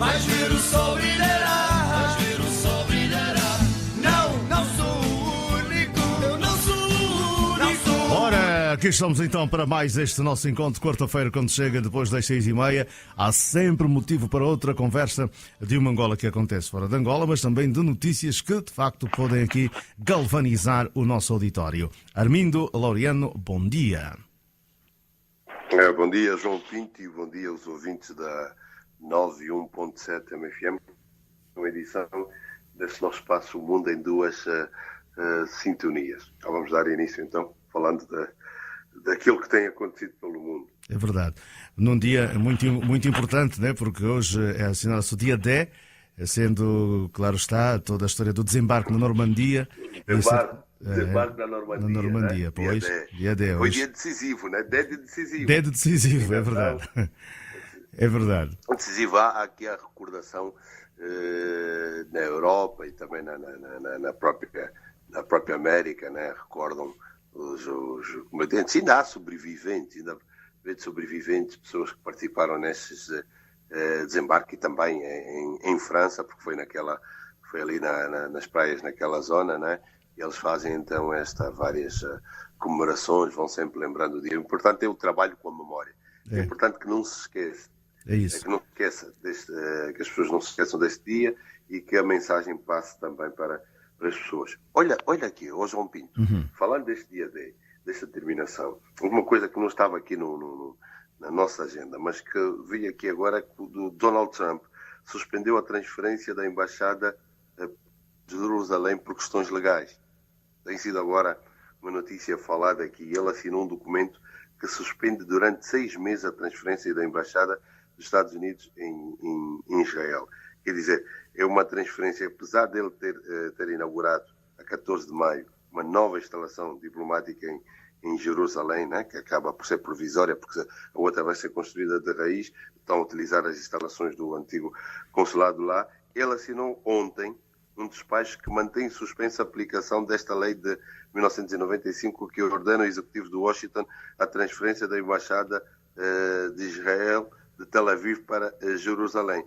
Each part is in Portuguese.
mais ver o sol brilhará, mais ver o sol brilhará. Não, não sou o único, eu não sou o único. Não sou. Ora, aqui estamos então para mais este nosso encontro, quarta-feira, quando chega depois das 6h30. Há sempre motivo para outra conversa de uma Angola que acontece fora de Angola, mas também de notícias que, de facto, podem aqui galvanizar o nosso auditório. Armindo Laureano, bom dia. Bom dia, João Pinto, e bom dia aos ouvintes da 91.7 MFM, uma edição deste nosso espaço O Mundo em Duas Sintonias. Então, vamos dar início, então, falando daquilo que tem acontecido pelo mundo. É verdade. Num dia muito importante, né? Porque hoje é assinalado-se o dia D, sendo, claro está, toda a história do desembarque na Normandia. Desembarque na Normandia. Na Normandia, né? pois. Dia D. Foi Hoje. dia decisivo, né? Dia decisivo. Dia decisivo, é verdade. É verdade. Decisivo, há aqui a recordação na Europa e também na própria América, né? Recordam os combatentes. Ainda há sobreviventes, pessoas que participaram nesses desembarque, e também em França, porque foi ali nas praias, naquela zona, né? E eles fazem então várias comemorações, vão sempre lembrando o dia. O importante é o trabalho com a memória. É importante que não se esqueça. É isso. Que que as pessoas não se esqueçam deste dia e que a mensagem passe também para as pessoas. Olha aqui, João Pinto, falando deste dia desta terminação, uma coisa que não estava aqui na nossa agenda, mas que vi aqui agora, que o Donald Trump suspendeu a transferência da embaixada de Jerusalém por questões legais. Tem sido agora uma notícia falada aqui. Ele assinou um documento que suspende durante 6 meses a transferência da embaixada dos Estados Unidos em Israel. Quer dizer, é uma transferência, apesar dele ter inaugurado a 14 de maio uma nova instalação diplomática em Jerusalém, né, que acaba por ser provisória, porque a outra vai ser construída de raiz, estão a utilizar as instalações do antigo consulado lá. Ele assinou ontem um despacho que mantém suspensa a aplicação desta lei de 1995, que ordena ao executivo de Washington a transferência da embaixada de Israel de Tel Aviv para Jerusalém.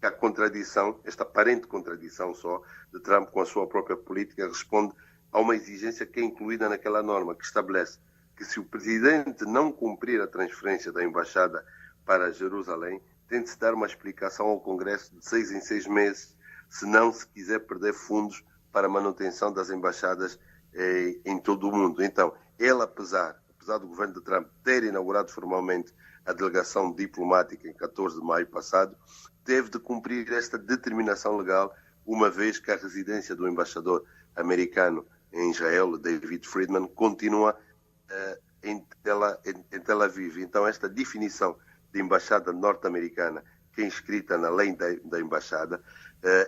A contradição, esta aparente contradição só de Trump com a sua própria política, responde a uma exigência que é incluída naquela norma, que estabelece que se o presidente não cumprir a transferência da embaixada para Jerusalém, tem de se dar uma explicação ao Congresso de 6 em 6 meses, se não se quiser perder fundos para a manutenção das embaixadas em todo o mundo. Então, ele, apesar do governo de Trump ter inaugurado formalmente a delegação diplomática em 14 de maio passado, teve de cumprir esta determinação legal, uma vez que a residência do embaixador americano em Israel, David Friedman, continua em Tel Aviv. Então, esta definição de embaixada norte-americana, que é inscrita na lei da embaixada,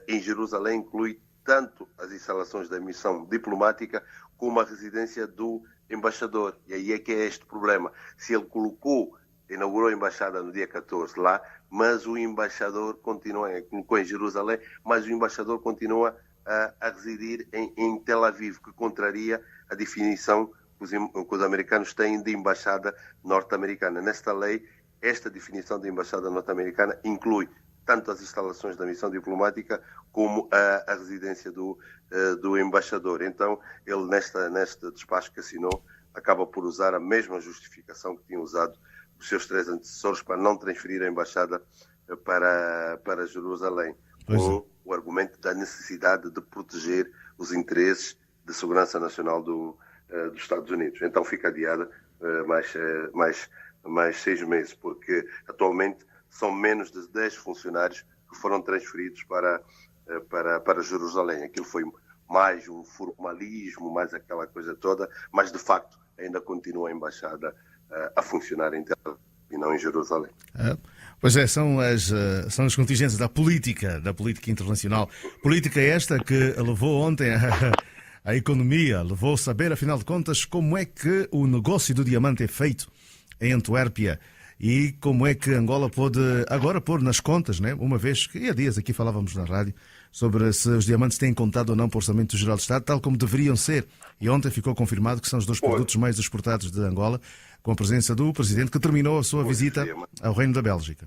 em Jerusalém inclui tanto as instalações da missão diplomática como a residência do embaixador. E aí é que é este problema. Se ele inaugurou a embaixada no dia 14 lá, mas o embaixador colocou em Jerusalém, mas o embaixador continua a residir em Tel Aviv, que contraria a definição que os americanos têm de embaixada norte-americana. Nesta lei, esta definição de embaixada norte-americana inclui tanto as instalações da missão diplomática como a residência do embaixador. Então, ele, neste despacho que assinou, acaba por usar a mesma justificação que tinha usado os seus 3 antecessores para não transferir a embaixada para Jerusalém, com o argumento da necessidade de proteger os interesses de segurança nacional dos Estados Unidos. Então, fica adiada mais 6 meses, porque atualmente são menos de 10 funcionários que foram transferidos para Jerusalém. Aquilo foi mais um formalismo, mais aquela coisa toda, mas de facto ainda continua a embaixada a funcionar em Tel Aviv e não em Jerusalém. Pois é, são as contingências da política internacional. Política esta que levou ontem a economia, levou a saber, afinal de contas, como é que o negócio do diamante é feito em Antuérpia. E como é que Angola pôde agora pôr nas contas, né? Uma vez que há dias aqui falávamos na rádio sobre se os diamantes têm contado ou não para o Orçamento Geral do Estado, tal como deveriam ser. E ontem ficou confirmado que são os 2 produtos mais exportados de Angola, com a presença do Presidente, que terminou a sua visita ao Reino da Bélgica.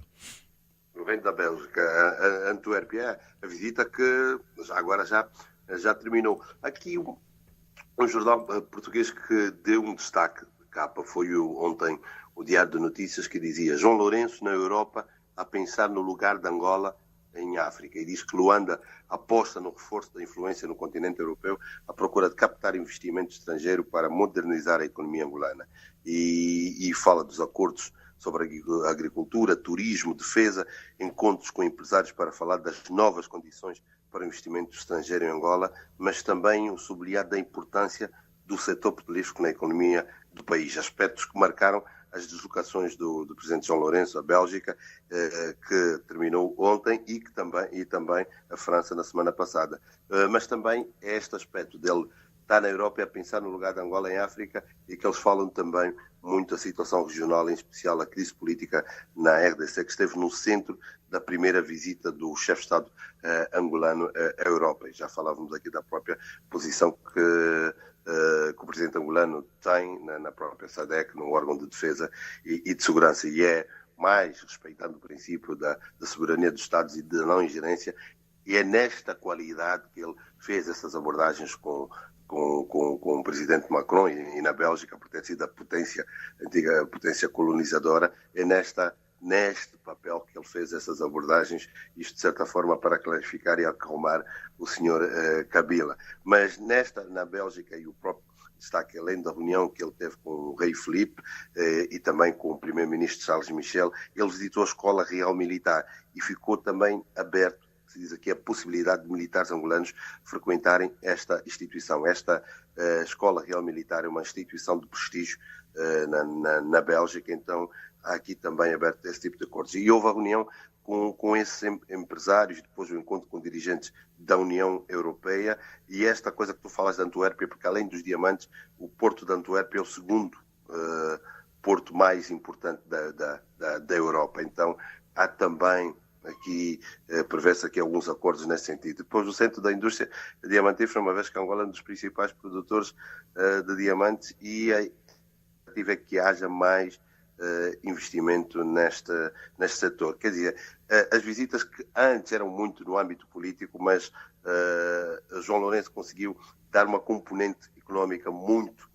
vem da Bélgica, a Antuérpia, a visita que agora já terminou. Aqui um jornal português que deu um destaque de capa foi ontem o Diário de Notícias, que dizia: João Lourenço na Europa a pensar no lugar de Angola em África, e diz que Luanda aposta no reforço da influência no continente europeu à procura de captar investimento estrangeiro para modernizar a economia angolana, e fala dos acordos sobre agricultura, turismo, defesa, encontros com empresários para falar das novas condições para o investimento estrangeiro em Angola, mas também o sublinhar da importância do setor petrolífero na economia do país, aspectos que marcaram as deslocações do presidente João Lourenço à Bélgica, que terminou ontem, e também a França na semana passada. Mas também é este aspecto dele estar na Europa e a pensar no lugar de Angola em África, e que eles falam também muito a situação regional, em especial a crise política na RDC, que esteve no centro da primeira visita do chefe de Estado angolano à Europa. E já falávamos aqui da própria posição que o presidente angolano tem na própria SADC, no órgão de defesa e de segurança, e é mais respeitando o princípio da soberania dos Estados e da não ingerência, e é nesta qualidade que ele fez essas abordagens com o presidente Macron e na Bélgica, por ter sido a antiga potência colonizadora. É neste papel que ele fez essas abordagens, isto de certa forma para clarificar e acalmar o senhor Kabila. Mas na Bélgica, e o próprio destaque, além da reunião que ele teve com o rei Filipe e também com o primeiro-ministro Charles Michel, ele visitou a Escola Real Militar e ficou também aberto, se diz aqui, a possibilidade de militares angolanos frequentarem esta instituição. Esta Escola Real Militar é uma instituição de prestígio na Bélgica, então há aqui também aberto esse tipo de acordos. E houve a reunião com esses empresários, depois o encontro com dirigentes da União Europeia, e esta coisa que tu falas de Antuérpia, porque além dos diamantes, o porto de Antuérpia é o segundo porto mais importante da Europa. Então há também aqui, prevê-se aqui alguns acordos nesse sentido. Depois o Centro da Indústria Diamantífera, uma vez que Angola é um dos principais produtores de diamantes, e a expectativa é que haja mais investimento neste setor. Quer dizer, as visitas que antes eram muito no âmbito político, mas João Lourenço conseguiu dar uma componente económica muito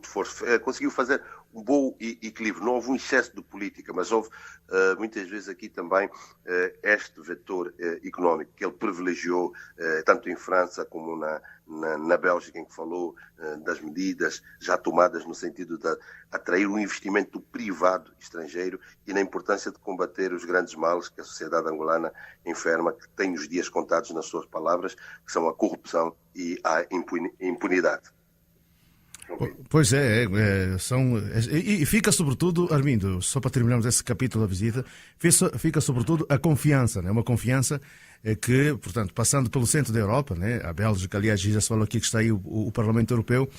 forte, conseguiu fazer um bom equilíbrio. Não houve um excesso de política, mas houve muitas vezes aqui também este vetor económico que ele privilegiou, tanto em França como na Bélgica, em que falou das medidas já tomadas no sentido de atrair um investimento privado estrangeiro, e na importância de combater os grandes males que a sociedade angolana enferma, que tem os dias contados, nas suas palavras, que são a corrupção e a impunidade. Pois e fica sobretudo, Armindo, só para terminarmos esse capítulo da visita, fica sobretudo a confiança, né? Uma confiança que, portanto, passando pelo centro da Europa, né? A Bélgica, aliás, já se falou aqui que está aí o Parlamento Europeu,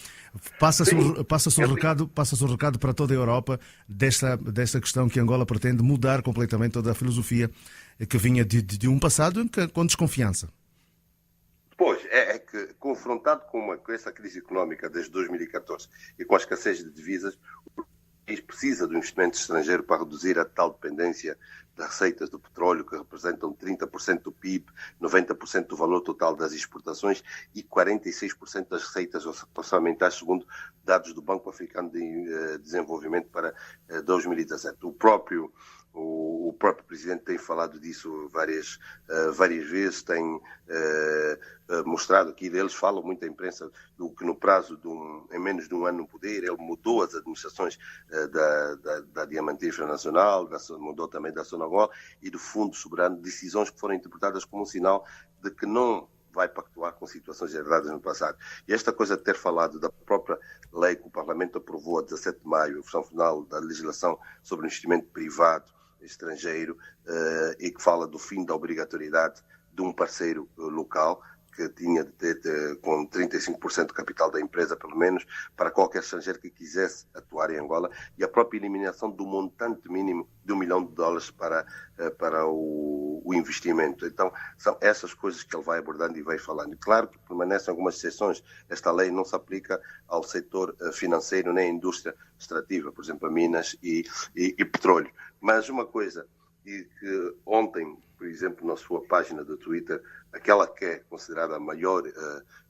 passa-se o recado para toda a Europa desta questão que Angola pretende mudar completamente toda a filosofia que vinha de um passado com desconfiança. Pois, é que, confrontado com essa crise económica desde 2014 e com a escassez de divisas, o país precisa do investimento estrangeiro para reduzir a tal dependência das receitas do petróleo, que representam 30% do PIB, 90% do valor total das exportações e 46% das receitas orçamentais, segundo dados do Banco Africano de Desenvolvimento para 2017. O próprio Presidente tem falado disso várias vezes, tem mostrado aqui, eles falam muito à imprensa do que no prazo em menos de um ano no poder, ele mudou as administrações da Diamantífera Nacional, mudou também da Sonangol e do Fundo Soberano, decisões que foram interpretadas como um sinal de que não vai pactuar com situações herdadas no passado. E esta coisa de ter falado da própria lei que o Parlamento aprovou a 17 de maio, a versão final da legislação sobre investimento privado estrangeiro, e que fala do fim da obrigatoriedade de um parceiro local, que tinha de ter com 35% do capital da empresa, pelo menos, para qualquer estrangeiro que quisesse atuar em Angola, e a própria eliminação do montante mínimo de $1 milhão para o investimento. Então, são essas coisas que ele vai abordando e vai falando. E claro que permanecem algumas exceções. Esta lei não se aplica ao setor financeiro nem à indústria extrativa, por exemplo, a minas e petróleo. Mas uma coisa e que ontem, por exemplo, na sua página do Twitter, aquela que é considerada a maior,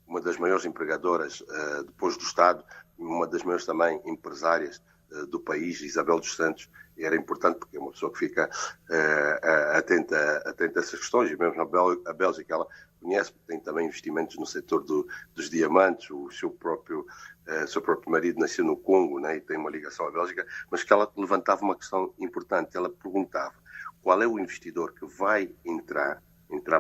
uma das maiores empregadoras depois do Estado, uma das maiores também empresárias do país, Isabel dos Santos, e era importante porque é uma pessoa que fica atenta a essas questões, e mesmo a Bélgica ela conhece, porque tem também investimentos no setor dos diamantes, o seu próprio marido nasceu no Congo, né, e tem uma ligação à Bélgica, mas que ela levantava uma questão importante, ela perguntava qual é o investidor que vai entrar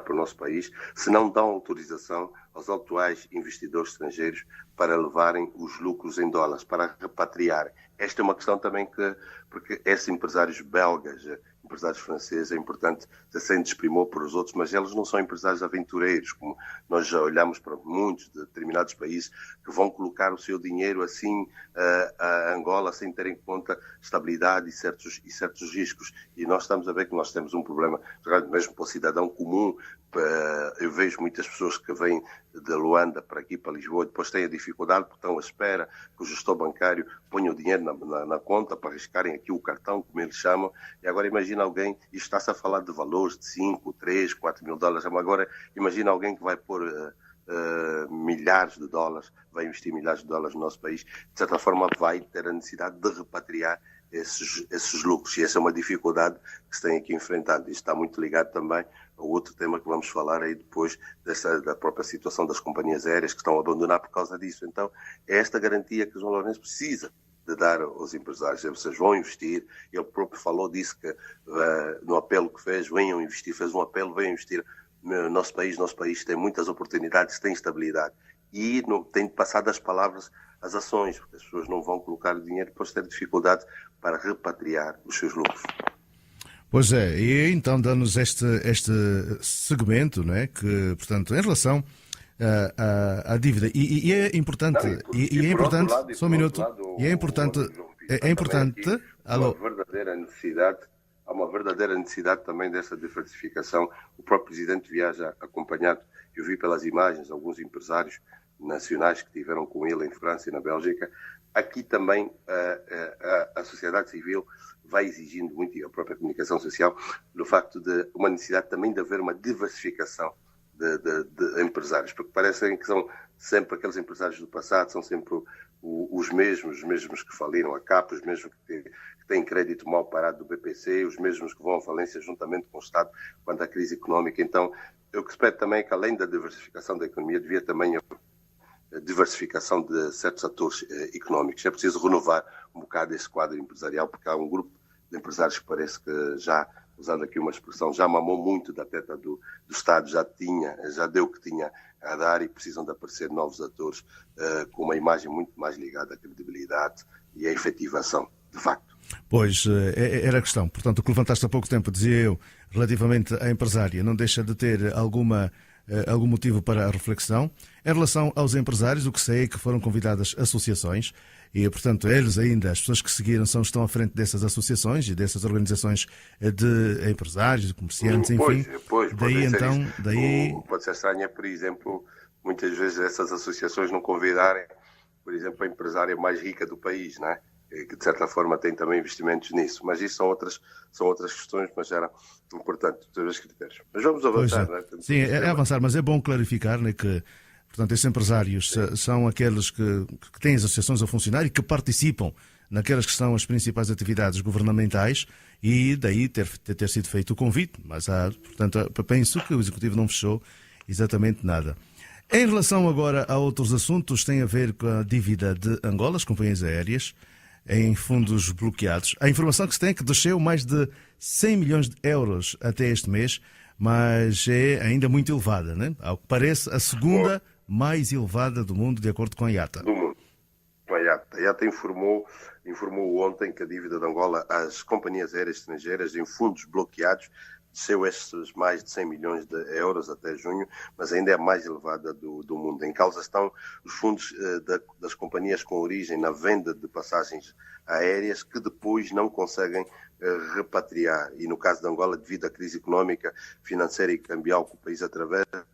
para o nosso país se não dão autorização aos atuais investidores estrangeiros para levarem os lucros em dólares, para repatriarem. Esta é uma questão também porque esses empresários belgas, empresários franceses, é importante sem desprimor por os outros, mas eles não são empresários aventureiros, como nós já olhamos para muitos de determinados países que vão colocar o seu dinheiro assim a Angola sem ter em conta estabilidade e certos riscos. E nós estamos a ver que nós temos um problema, mesmo para o cidadão comum. Eu vejo muitas pessoas que vêm de Luanda para aqui, para Lisboa, e depois têm a dificuldade porque estão à espera que o gestor bancário ponha o dinheiro na conta para arriscarem aqui o cartão, como eles chamam. E agora imagina alguém, e está-se a falar de valores de 5, 3, 4 mil dólares, agora imagina alguém que vai pôr milhares de dólares, vai investir milhares de dólares no nosso país, de certa forma vai ter a necessidade de repatriar esses lucros, e essa é uma dificuldade que se tem aqui enfrentado. Isto está muito ligado também ao outro tema que vamos falar aí depois da própria situação das companhias aéreas que estão a abandonar por causa disso. Então, é esta garantia que o João Lourenço precisa de dar aos empresários. Vocês vão investir, ele próprio falou disso, que no apelo que fez, venham investir, fez um apelo, venham investir no nosso país tem muitas oportunidades, tem estabilidade. E tem de passar das palavras às ações, porque as pessoas não vão colocar o dinheiro depois de ter dificuldade para repatriar os seus lucros. Pois é, e então dá-nos este segmento, não é? Que, portanto, em relação à dívida, e é importante, é importante, só um minuto, e é importante, Há uma verdadeira necessidade também dessa diversificação. O próprio Presidente viaja acompanhado, eu vi pelas imagens, alguns empresários nacionais que estiveram com ele em França e na Bélgica. Aqui também a sociedade civil vai exigindo muito, e a própria comunicação social, do facto de uma necessidade também de haver uma diversificação de empresários, porque parecem que são sempre aqueles empresários do passado, são sempre os mesmos que faliram a capa, os mesmos que têm crédito mal parado do BPC, os mesmos que vão à falência juntamente com o Estado quanto à crise económica. Então, eu que espero também que, além da diversificação da economia, devia também haver diversificação de certos atores económicos. É preciso renovar um bocado esse quadro empresarial, porque há um grupo de empresários que parece que já, usando aqui uma expressão, já mamou muito da teta do Estado, já deu o que tinha a dar, e precisam de aparecer novos atores com uma imagem muito mais ligada à credibilidade e à efetivação, de facto. Pois, era a questão. Portanto, o que levantaste há pouco tempo, dizia eu, relativamente à empresária, não deixa de ter algum motivo para a reflexão. Em relação aos empresários, o que sei é que foram convidadas associações e, portanto, eles ainda, as pessoas que seguiram, estão à frente dessas associações e dessas organizações de empresários, de comerciantes, enfim. Pode ser estranho, por exemplo, muitas vezes essas associações não convidarem, por exemplo, a empresária mais rica do país, não é? Que de certa forma tem também investimentos nisso. Mas isso são outras questões, mas era importante ter os critérios. Mas vamos avançar, não é? Sim, é avançar, mas é bom clarificar, né, que, portanto, esses empresários são aqueles que têm as associações a funcionar e que participam naquelas que são as principais atividades governamentais, e daí ter sido feito o convite. Mas, portanto, penso que o Executivo não fechou exatamente nada. Em relação agora a outros assuntos, tem a ver com a dívida de Angola, as companhias aéreas, em fundos bloqueados. A informação que se tem é que desceu mais de 100 milhões de euros até este mês, mas é ainda muito elevada, né? Ao que parece, a segunda mais elevada do mundo, de acordo com a IATA. Do mundo. A IATA informou ontem que a dívida de Angola às companhias aéreas estrangeiras em fundos bloqueados desceu estes mais de 100 milhões de euros até junho, mas ainda é a mais elevada do mundo. Em causa estão os fundos das companhias com origem na venda de passagens aéreas que depois não conseguem repatriar. E no caso de Angola, devido à crise económica, financeira e cambial que o país atravessa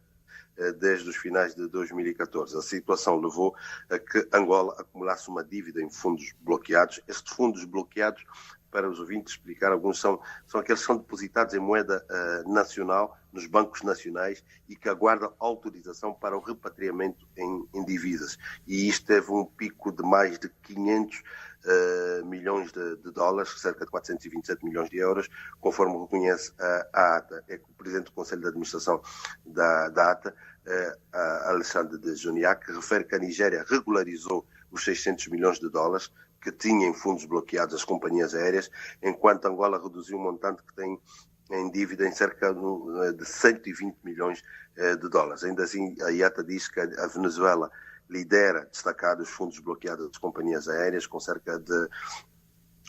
desde os finais de 2014. A situação levou a que Angola acumulasse uma dívida em fundos bloqueados. Estes fundos bloqueados para os ouvintes explicar, alguns são aqueles que são depositados em moeda nacional, nos bancos nacionais, e que aguardam autorização para o repatriamento em divisas. E isto teve um pico de mais de 500 milhões de dólares, cerca de 427 milhões de euros, conforme reconhece a ATA. É que o Presidente do Conselho de Administração da ATA, Alexandre de Juniac, refere que a Nigéria regularizou os 600 milhões de dólares que tinha em fundos bloqueados as companhias aéreas, enquanto Angola reduziu o montante que tem em dívida em cerca de 120 milhões de dólares. Ainda assim, a IATA diz que a Venezuela lidera, destacado, os fundos bloqueados das companhias aéreas, com cerca de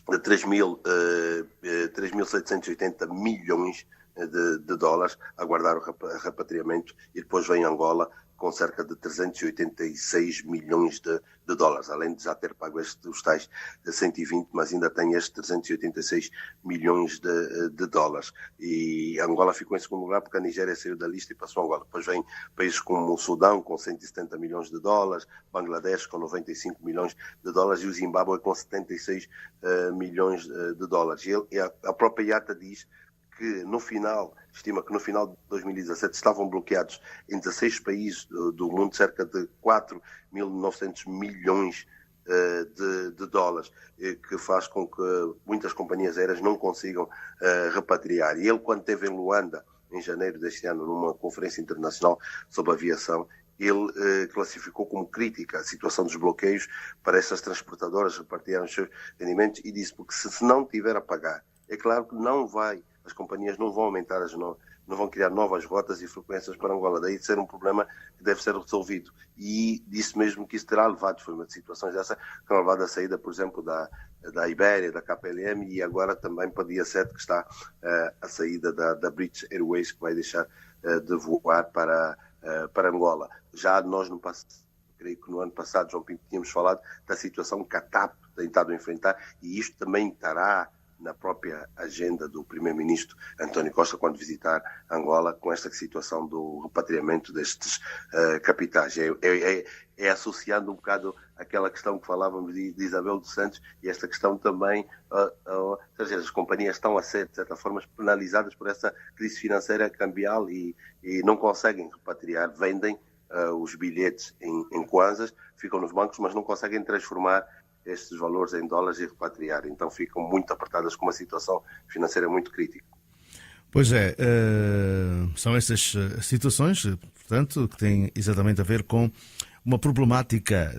3.780 milhões de dólares a guardar o repatriamento, e depois vem Angola com cerca de 386 milhões de dólares, além de já ter pago os tais 120, mas ainda tem estes 386 milhões de dólares. E Angola ficou em segundo lugar porque a Nigéria saiu da lista e passou a Angola. Depois vem países como o Sudão, com 170 milhões de dólares, Bangladesh com 95 milhões de dólares e o Zimbábue com 76 milhões de dólares. E a própria IATA diz que estima que no final de 2017 estavam bloqueados em 16 países do mundo cerca de 4.900 milhões de dólares, que faz com que muitas companhias aéreas não consigam repatriar. E ele, quando esteve em Luanda, em janeiro deste ano, numa conferência internacional sobre aviação, ele classificou como crítica a situação dos bloqueios para essas transportadoras repartirem os seus rendimentos e disse porque se não tiver a pagar, é claro que as companhias não vão aumentar não vão criar novas rotas e frequências para Angola. Daí de ser um problema que deve ser resolvido. E disse mesmo que isso terá levado, foi uma de situações dessa, que terá levado a saída, por exemplo, da Ibéria, da KPLM e agora também para o dia 7 que está a saída da British Airways, que vai deixar de voar para Angola. Já nós, creio que no ano passado, João Pinto, tínhamos falado da situação que a TAP tem estado a enfrentar e isto também estará na própria agenda do Primeiro-Ministro António Costa quando visitar Angola, com esta situação do repatriamento destes capitais. É associando um bocado aquela questão que falávamos de Isabel dos Santos e esta questão também, ou seja, as companhias estão a ser, de certa forma, penalizadas por essa crise financeira cambial e não conseguem repatriar, vendem os bilhetes em kwanzas, ficam nos bancos, mas não conseguem transformar estes valores em dólares e repatriar. Então ficam muito apertadas com uma situação financeira muito crítica. Pois é, são estas situações, portanto, que têm exatamente a ver com uma problemática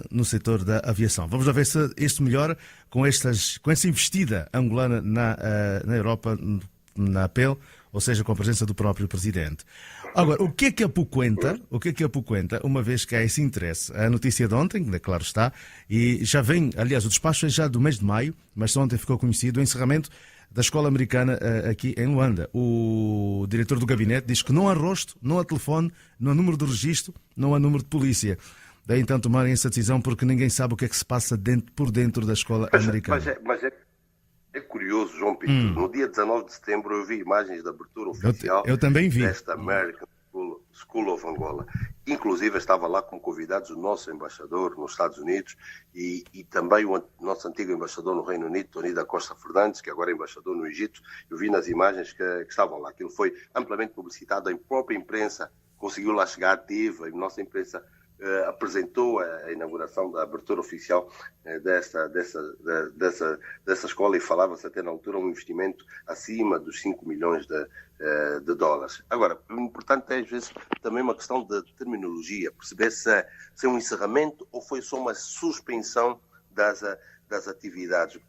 no setor da aviação. Vamos lá ver se isto melhora com essa investida angolana na Europa, na APEL, ou seja, com a presença do próprio Presidente. Agora, o que é que apoquenta, uma vez que há esse interesse? A notícia de ontem, claro está, e já vem, aliás, o despacho é já do mês de maio, mas ontem ficou conhecido o encerramento da escola americana aqui em Luanda. O diretor do gabinete diz que não há rosto, não há telefone, não há número de registro, não há número de polícia. Daí então tomarem essa decisão porque ninguém sabe o que é que se passa por dentro da escola americana. Mas é curioso, João Pinto. No dia 19 de setembro eu vi imagens da abertura oficial eu também vi. desta American School of Angola. Inclusive estava lá como convidados o nosso embaixador nos Estados Unidos e também o nosso antigo embaixador no Reino Unido, Tony da Costa Fernandes, que agora é embaixador no Egito. Eu vi nas imagens que estavam lá. Aquilo foi amplamente publicitado, a própria imprensa conseguiu lá chegar ativa, a nossa imprensa apresentou a inauguração da abertura oficial dessa escola e falava-se até na altura um investimento acima dos 5 milhões de dólares. Agora, o importante é às vezes também uma questão de terminologia, perceber se é um encerramento ou foi só uma suspensão das atividades, o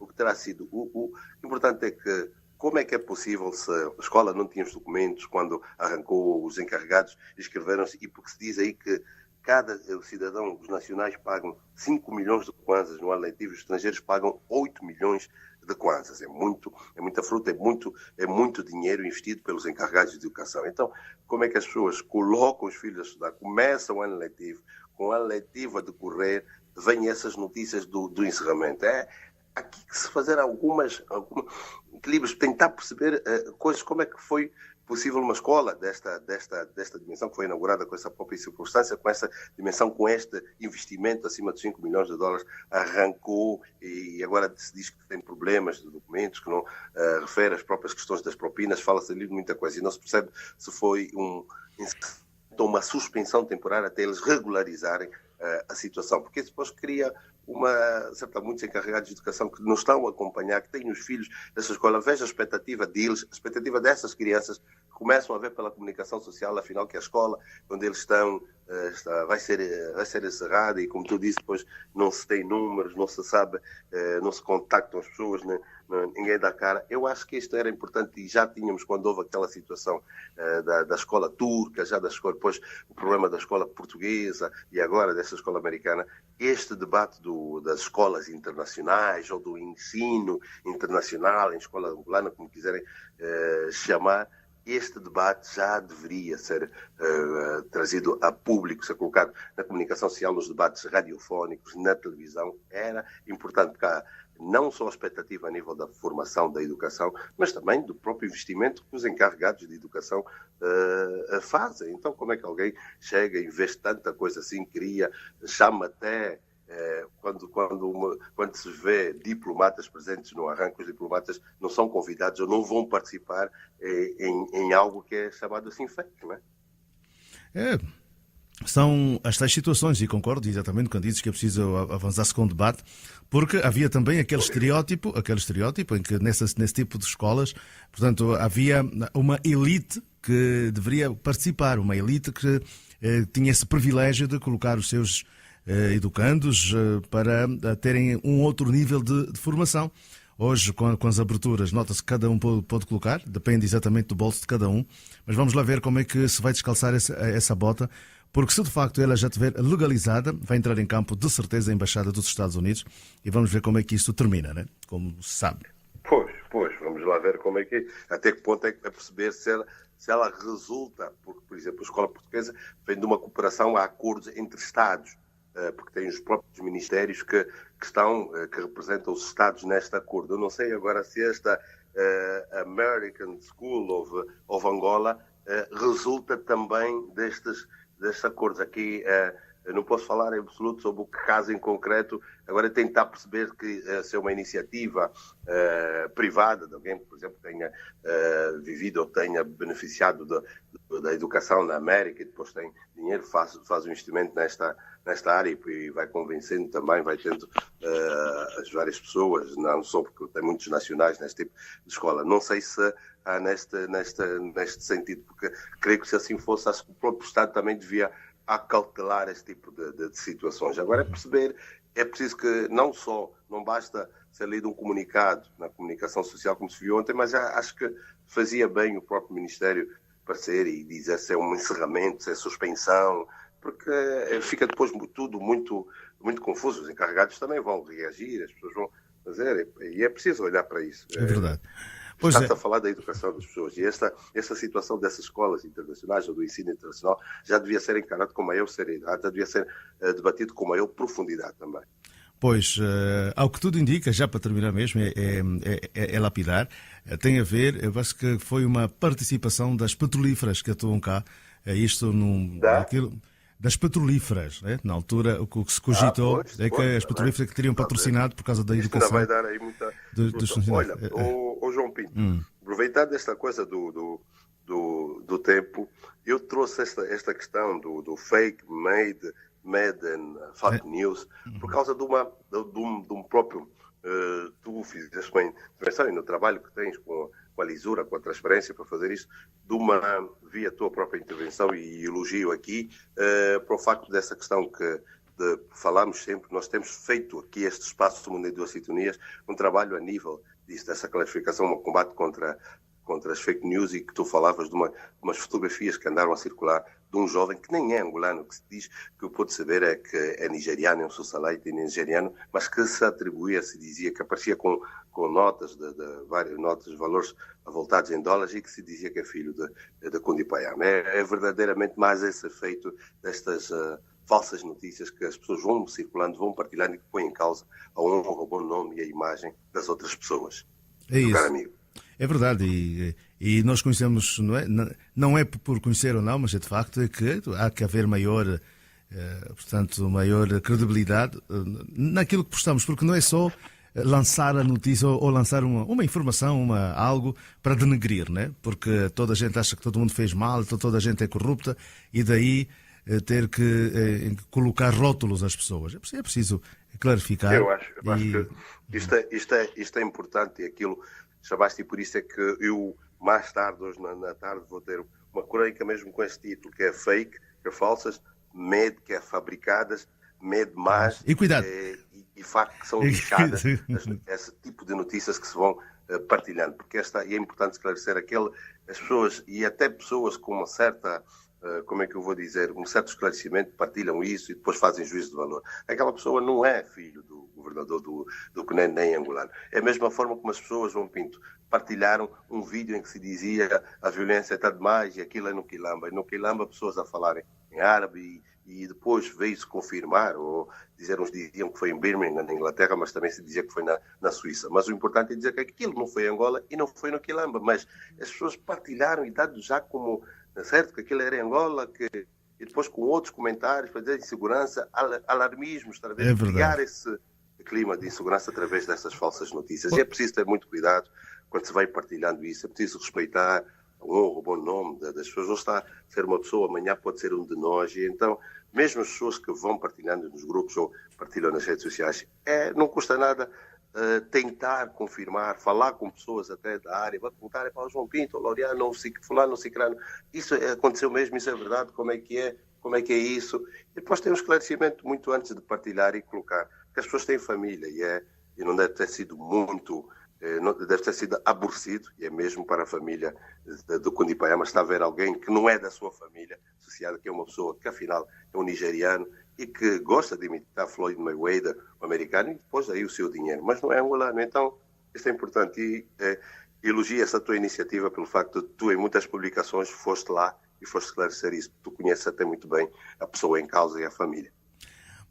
que terá sido. O importante é que como é que é possível se a escola não tinha os documentos quando arrancou, os encarregados escreveram-se, e porque se diz aí que cada cidadão, os nacionais pagam 5 milhões de kwanzas no ano letivo, os estrangeiros pagam 8 milhões de kwanzas. É muita fruta, é muito dinheiro investido pelos encarregados de educação. Então, como é que as pessoas colocam os filhos a estudar, começam o ano letivo, com o ano letivo a decorrer, vêm essas notícias do encerramento? É aqui que se fazer alguns equilíbrios, tentar perceber coisas, como é que foi possível uma escola desta dimensão, que foi inaugurada com essa própria circunstância, com essa dimensão, com este investimento acima de 5 milhões de dólares, arrancou e agora se diz que tem problemas de documentos, que não refere às próprias questões das propinas, fala-se ali de muita coisa e não se percebe se foi uma suspensão temporária até eles regularizarem a situação, porque isso depois cria muitos encarregados de educação que não estão a acompanhar, que têm os filhos dessa escola, veja a expectativa deles, a expectativa dessas crianças que começam a ver pela comunicação social, afinal, que a escola onde eles estão vai ser encerrada e, como tu disse, depois não se tem números, não se sabe, não se contactam as pessoas, ninguém dá cara. Eu acho que isto era importante e já tínhamos quando houve aquela situação da escola turca, já da escola, depois o problema da escola portuguesa e agora dessa escola americana, este debate das escolas internacionais ou do ensino internacional, em escola angolana, como quiserem chamar, este debate já deveria ser trazido a público, ser colocado na comunicação social, nos debates radiofónicos, na televisão. Era importante porque há não só a expectativa a nível da formação, da educação, mas também do próprio investimento que os encarregados de educação fazem. Então, como é que alguém chega e investe tanta coisa assim, cria, chama até... Quando se vê diplomatas presentes no arranque, os diplomatas não são convidados ou não vão participar em algo que é chamado assim feito, não é? São as tais situações, e concordo exatamente quando dizes que é preciso avançar-se com o debate, porque havia também aquele estereótipo em que nesse tipo de escolas, portanto, havia uma elite que deveria participar, uma elite que tinha esse privilégio de colocar os seus educandos para terem um outro nível de formação. Hoje, com as aberturas, nota-se que cada um pode colocar, depende exatamente do bolso de cada um, mas vamos lá ver como é que se vai descalçar essa bota, porque se de facto ela já estiver legalizada, vai entrar em campo de certeza a Embaixada dos Estados Unidos e vamos ver como é que isto termina, né? Como se sabe. Pois, vamos lá ver como é que até que ponto é que vai perceber se ela resulta, porque, por exemplo, a escola portuguesa vem de uma cooperação a acordos entre Estados, porque tem os próprios ministérios que representam os Estados neste acordo. Eu não sei agora se esta American School of Angola resulta também destes acordos. Aqui eu não posso falar em absoluto sobre o caso em concreto, agora tentar perceber que se é uma iniciativa privada de alguém que, por exemplo, tenha vivido ou tenha beneficiado da educação na América e depois tem dinheiro, faz um investimento nesta área e vai convencendo também, vai tendo as várias pessoas, não só porque tem muitos nacionais neste tipo de escola. Não sei se há neste sentido, porque creio que se assim fosse, acho que o próprio Estado também devia acautelar este tipo de situações. Agora é preciso que não basta ser lido um comunicado na comunicação social como se viu ontem, mas acho que fazia bem o próprio Ministério aparecer e dizer se é um encerramento, se é suspensão, porque fica depois tudo muito, muito confuso. Os encarregados também vão reagir, as pessoas vão fazer, e é preciso olhar para isso. É verdade. Está-se a falar da educação das pessoas e essa situação dessas escolas internacionais ou do ensino internacional já devia ser encarado com maior seriedade, já devia ser debatido com maior profundidade também. Pois, ao que tudo indica, já para terminar mesmo, é lapidar, tem a ver, eu acho que foi uma participação das petrolíferas que atuam cá, das petrolíferas, né? Na altura o que se cogitou é que as petrolíferas que teriam patrocinado por causa da educação. Isto não vai dar aí muita... Olha, o João Pinto, aproveitando esta coisa do tempo, eu trouxe esta questão do fake made and fake news por causa de um próprio... tu fizeste uma intervenção e no trabalho que tens com a lisura, com a transparência para fazer isto, via a tua própria intervenção e elogio aqui para o facto dessa questão que falamos sempre, nós temos feito aqui este espaço do Mundo em Duas Sintonias, um trabalho a nível dessa clarificação, um combate contra as fake news, e que tu falavas de umas fotografias que andaram a circular de um jovem que nem é angolano, que se diz, que eu pude saber é que é nigeriano, é um socialite nigeriano, mas que se dizia que aparecia com notas várias notas, valores avultados em dólares, e que se dizia que é filho de Kundi Payam. É verdadeiramente mais esse efeito destas falsas notícias que as pessoas vão circulando, vão partilhando e que põem em causa a honra, o bom nome e a imagem das outras pessoas. É isso. Caro amigo. É verdade, E nós conhecemos, não é por conhecer ou não, mas é de facto que há que haver maior credibilidade naquilo que postamos, porque não é só lançar a notícia ou lançar uma informação, algo para denegrir, né? Porque toda a gente acha que todo mundo fez mal, toda a gente é corrupta e daí ter que colocar rótulos às pessoas. É preciso clarificar. Eu acho que isto é importante e aquilo chamaste, e por isso é que eu mais tarde, hoje na tarde, vou ter uma crônica mesmo com esse título, que é fake, que é falsas, MED, que é fabricadas, MED mais, e cuidado. E facto que são lixadas, esse tipo de notícias que se vão partilhando, porque e é importante esclarecer as pessoas, e até pessoas com uma certa, como é que eu vou dizer, um certo esclarecimento, partilham isso e depois fazem juízo de valor. Aquela pessoa não é filho do governador do CNE nem angolano. É a mesma forma como as pessoas, João Pinto, partilharam um vídeo em que se dizia a violência está demais e aquilo é no Quilamba. E no Quilamba pessoas a falarem em árabe e depois veio-se confirmar, ou uns diziam que foi em Birmingham, na Inglaterra, mas também se dizia que foi na Suíça. Mas o importante é dizer que aquilo não foi em Angola e não foi no Quilamba, mas as pessoas partilharam e dado já como certo que aquilo era em Angola, e depois com outros comentários para dizer insegurança, alarmismos, criar esse clima de insegurança através dessas falsas notícias. E é preciso ter muito cuidado quando se vai partilhando isso, é preciso respeitar o bom nome das pessoas. Hoje está a ser uma pessoa, amanhã pode ser um de nós, e então, mesmo as pessoas que vão partilhando nos grupos ou partilham nas redes sociais, não custa nada tentar confirmar, falar com pessoas até da área, vai perguntar para o João Pinto, o Laureano, fulano, ciclano, isso aconteceu mesmo, isso é verdade, como é que é isso? E depois tem um esclarecimento muito antes de partilhar e colocar, que as pessoas têm família e não deve ter sido muito... Não deve ter sido aborrecido, e é mesmo para a família do Kundipayama, está a ver alguém que não é da sua família associada, que é uma pessoa que afinal é um nigeriano e que gosta de imitar Floyd Mayweather, o americano, e depois aí o seu dinheiro, mas não é angolano. Então, isto é importante e elogio essa tua iniciativa pelo facto de tu, em muitas publicações, foste lá e foste esclarecer isso. Tu conheces até muito bem a pessoa em causa e a família.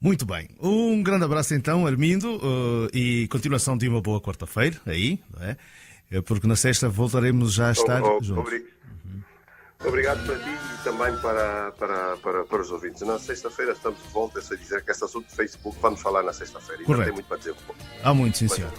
Muito bem. Um grande abraço então, Armindo, e continuação de uma boa quarta-feira aí, não é? Porque na sexta voltaremos já a estar juntos. Obrigado para ti e também para os ouvintes. Na sexta-feira estamos de volta, é só dizer que esse assunto do Facebook vamos falar na sexta-feira. Ainda tem muito para dizer. Há muito, sim, senhor.